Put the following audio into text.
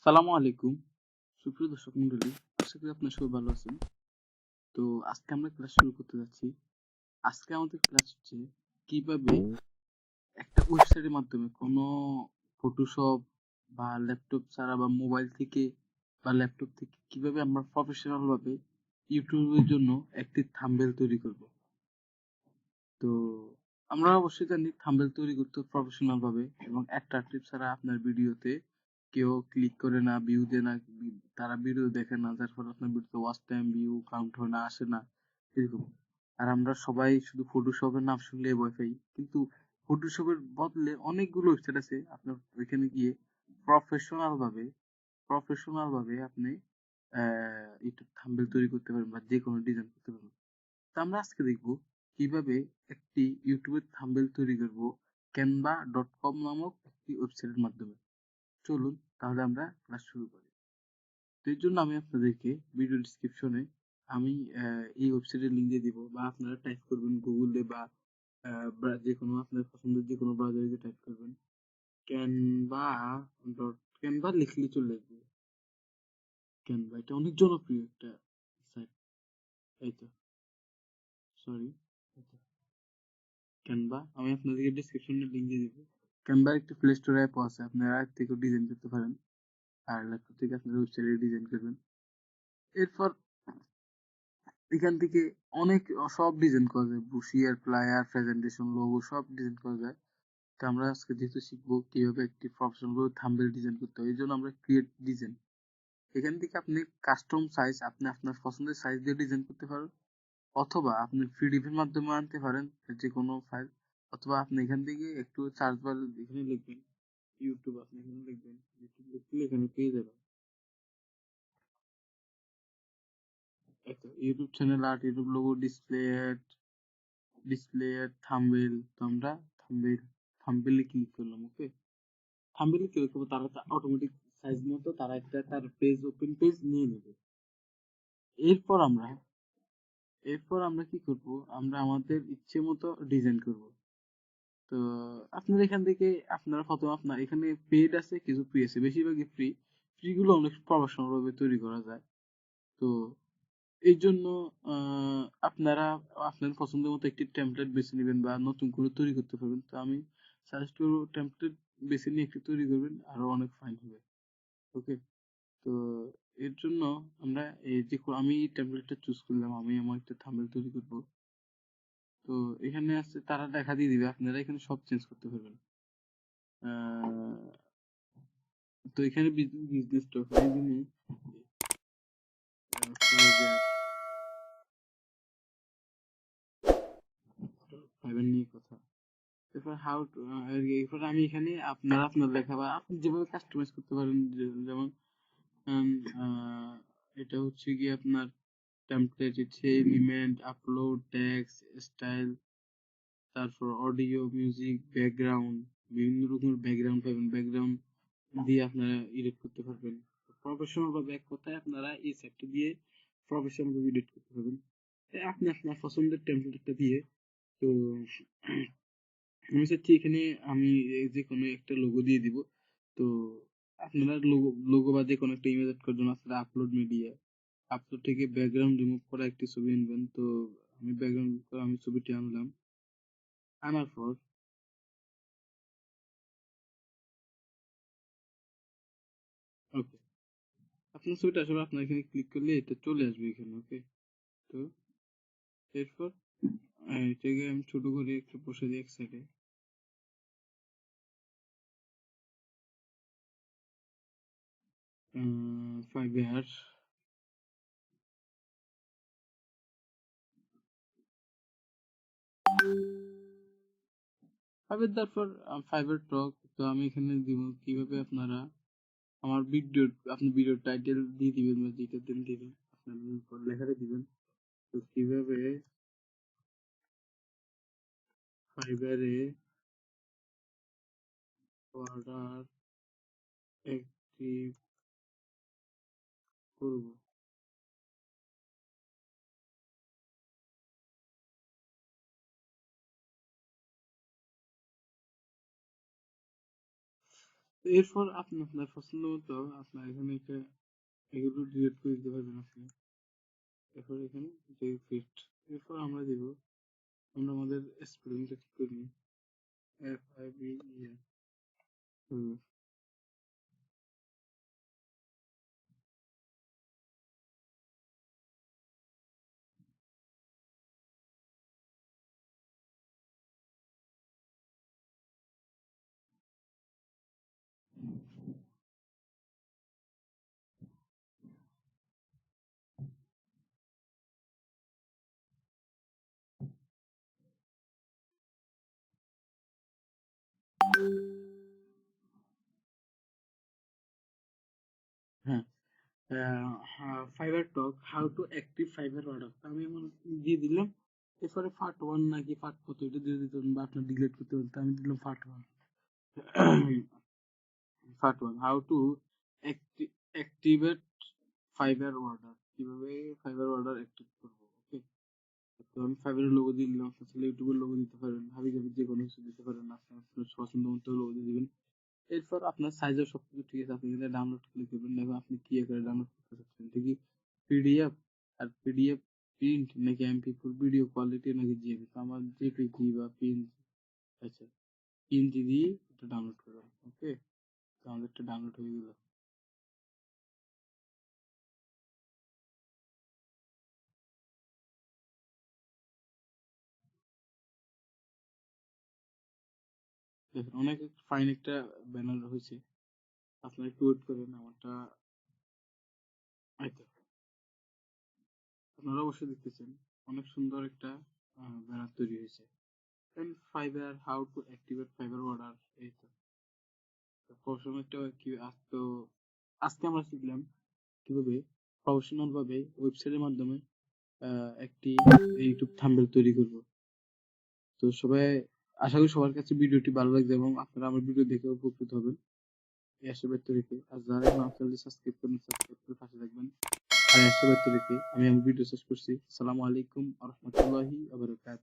সালামু আলাইকুম সুপ্রিয় দর্শক মন্ডলী, আশা করি আপনারা সবাই ভালো আছেন। তো আজকে আমরা ক্লাস শুরু করতে যাচ্ছি। আজকে আমাদের ক্লাস হচ্ছে কিভাবে একটা ওয়েবসাইটের মাধ্যমে কোনো ফটোশপ বা ল্যাপটপ ছাড়া বা মোবাইল থেকে বা ল্যাপটপ থেকে কিভাবে আমরা প্রফেশনাল ভাবে ইউটিউবের জন্য একটি থাম্বনেল তৈরি করব। তো আমরা অবশ্যই জানি থাম্বনেল তৈরি করতে প্রফেশনাল ভাবে এবং অ্যাট্রাকটিভ ছাড়া আপনার ভিডিওতে কেউ ক্লিক করে না, ভিউ দেয় না, তারা ভিডিও দেখে না, যার ফলে আপনার ভিডিওতে ওয়াচ টাইম, ভিউ কাউন্ট হয় না, আসে না, এরকম। আর আমরা সবাই শুধু ফটোশপের নাম শুনলে ভয় পাই, কিন্তু ফটোশপের বদলে অনেকগুলো ওয়েবসাইট আছে। আপনার ওইখানে গিয়ে প্রফেশনাল ভাবে আপনি ইউটিউব থাম্বনেল তৈরি করতে পারবেন বা যে কোনো ডিজাইন করতে পারবেন। তো আমরা আজকে দেখব কিভাবে একটি ইউটিউবের থাম্বনেল তৈরি করব canva.com নামক একটি ওয়েবসাইটের মাধ্যমে। চলুন তাহলে আমরা ক্লাস শুরু করি। তো এর জন্য আমি আপনাদেরকে ভিডিও ডিসক্রিপশনে আমি এই ওয়েবসাইটের লিঙ্ক দিয়ে দিব, বা আপনারা টাইপ করবেন গুগলে বা যে কোনো আপনার পছন্দের যে কোনো ব্রাউজারে গিয়ে টাইপ করবেন ক্যানভা লিখলে চলে আসবে। ক্যানভা এটা অনেক জনপ্রিয় একটা সাইট। এই তো, সরি, ক্যানভা আমি আপনাদেরকে ডেসক্রিপশনে লিংক দিয়ে দিব। ক্যানভার একটি প্লে স্টোর অ্যাপও আছে, আপনারা এর থেকেও ডিজাইন করতে পারেন। আর ল্যাপটপ থেকে আপনারা ওয়েবসাইটে ডিজাইন করবেন। এরপর এখান থেকে অনেক সব ডিজাইন করা যায়, বুশিয়ার, প্লায়ার, প্রেজেন্টেশন, লোগো সব ডিজাইন করা যায়। তো আমরা আজকে যেহেতু শিখবো কিভাবে একটি প্রফেশনাল থাম্বনেল ডিজাইন করতে হয়, এই জন্য আমরা ক্রিয়েট ডিজাইন, এখান থেকে আপনি কাস্টম সাইজ, আপনি আপনার পছন্দের সাইজ দিয়ে ডিজাইন করতে পারেন, অথবা আপনি পিডিএফ এর মাধ্যমে আনতে পারেন যে কোনো ফাইল, অথবা আপনি এখান থেকে একটু সার্চ বার এখানে লিখবেন ইউটিউব, আপনি এখানে লিখবেন ইউটিউব, লিখলে এখানে পেয়ে যাবেন। YouTube channel art, YouTube logo, display thumbnail. তো আমরা থাম্বনেলে ক্লিক করলাম। ওকে, থাম্বনেলে ক্লিক করবো, তারা অটোমেটিক সাইজ মতো তারা একটা তার পেজ, ওপেন পেজ নিয়ে নেবে। এরপর আমরা কি করব, আমরা আমাদের ইচ্ছে মতো ডিজাইন করব। তো আপনার এখান থেকে আপনারা প্রথমে আপনার এখানে পেড আছে, কিছু ফ্রি আছে, বেশিরভাগই ফ্রি। ফ্রি গুলো অনেক প্রফেশনাল ভাবে তৈরি করা যায়। তো এই জন্য আপনারা আপনার পছন্দের মতো একটি টেমপ্লেট বেছে নেবেন বা নতুন করে তৈরি করতে পারবেন। তো আমি সাজেস্ট করবো টেমপ্লেট বেছে নিয়ে একটু তৈরি করবেন, আরো অনেক ফাইন হবে। ওকে, তো এর জন্য আমরা এই যে আমি এই টেমপ্লেটটা চুজ করলাম, আমি আমার একটা থাম্বনেল তৈরি করব। তো এখানে আছে, তারা দেখা দিয়ে দিবে, আপনারা এখানে সব চেঞ্জ করতে পারবেন। তো এখানে বিজনেস টক ফাইবার নিয়ে কথা। এরপর হাউ টু, এরপর আমি এখানে আপনারা আপনার লেখা বা আপনি যেভাবে কাস্টমাইজ করতে পারেন, যেমন আহ, এটা হচ্ছে কি আপনার টেমপ্লেট, হচ্ছে এলিমেন্ট, আপলোড, টেক্সট, স্টাইল, তারপর অডিও, মিউজিক, ব্যাকগ্রাউন্ড, বিভিন্ন রকমের ব্যাকগ্রাউন্ড পাবেন, ব্যাকগ্রাউন্ড দিয়ে আপনারা এডিট করতে পারবেন। প্রফেশনাল ভাবে এক কথায় আপনারা এই সেটটা দিয়ে প্রফেশনাল ভাবে এডিট করতে পারবেন। আপনি আপনার পছন্দের টেমপ্লেটটা দিয়ে। তো আমি চাচ্ছি এখানে আমি যে কোনো একটা লোগো দিয়ে দিব। তো আপনারা লোগো বা যে কোনো একটা ইমেজ এড করার জন্য আপনারা আপলোড থেকে ব্যাকগ্রাউন্ড রিমুভ করা একটি ছবি আনবেন। তো আমি ব্যাকগ্রাউন্ড করে আমি ছবিটি আনলাম, আনার পর ওকে, আপনার ছবিটা আসলে আপনার এখানে ক্লিক করলে এটা চলে আসবে এখানে। ওকে, তো এরপর এটাকে আমি ছোট করে একটু বসে দিই এক সাইডে। ফাইবার, তারপর ফাইবার টক। তো আমি এখানে দিব কিভাবে আপনারা আমার ভিডিও, আপনি ভিডিও টাইটেল দিয়ে দিবেন বা যেটা দেন দিবেন, আপনার লেখাটা দিবেন। তো কিভাবে ফাইবারে অর্ডার অ্যাক্টিভ করব। এরপর আপনি আপনার পছন্দ মতো আপনার এখানে এগুলো ডিলিট করে দিতে পারবেন আপনি। এরপর এখানে ফিট, এরপর আমরা দিব, আমরা আমাদের স্পেলিংটা ঠিক করে নিই, FIVEN। হ্যাঁ, fibre talk how to active fibre order আমি মনে দিয়ে দিলাম। এরপরে পার্ট ওয়ান নাকি পার্ট কত এটা দিয়ে দিতে পারেন বা আপনার ডিলিট করতে পারেন, আমি দিলাম part one. Part one, how to activate fibre order, কিভাবে ফাইবার অর্ডার অ্যাক্টিভ করবো। ওকে, তো আমি ফাইবারের লোগো দিয়ে দিলাম, আপনার চাইলে ইউটিউবের লোগো দিতে পারেন, হাবি জাবি যে কোনো কিছু দিতে পারেন, আপনার পছন্দ মতো লোগো দিয়ে দিবেন। এরপর আপনার সাইজও সবকিছু ঠিক আছে, আপনি এখানে ডাউনলোড ক্লিক করবেন, দেখো আপনি কি আকারে ডাউনলোড করতে চাচ্ছেন, ঠিকই পিডিএফ আর পিডিএফ প্রিন্ট নাকি MP4 ভিডিও কোয়ালিটি নাকি জিএপি, তো আমার জেপিজি বা পিএনজি, আচ্ছা পিএনজি দিয়ে এটা ডাউনলোড করবেন। ওকে, তো আমাদের একটা ডাউনলোড হয়ে গেল। দেখেন অনেক ফাইন একটা ব্যানার হয়েছে, আপনারা একটু ওয়েট করেন আমারটা। আচ্ছা, আপনারা অবশ্যই দেখতেছেন অনেক সুন্দর একটা ব্যানার তৈরি হয়েছে। Fibre how to activate fibre order, এই তো প্রফেশনালটা কি তো আজকে আমরা শিখলাম কিভাবে প্রফেশনাল ভাবে ওয়েবসাইটের মাধ্যমে একটি ইউটিউব থাম্বনেল তৈরি করব। তো সবাই, আশা করি সবার কাছে ভিডিওটি ভালো লাগবে এবং আপনারা আমার ভিডিও দেখে উপকৃত হবেন এই আশা ব্যক্ত রেখে, আর যারা এখন আমার চ্যানেলটি সাবস্ক্রাইব করেন সাবস্ক্রাইব করে পাশে থাকবেন আর এই আশা ব্যক্ত রেখে আমি আমার ভিডিও শেষ করছি। আসসালামু আলাইকুম ওয়া রাহমাতুল্লাহি ওয়া বারাকাতুহু।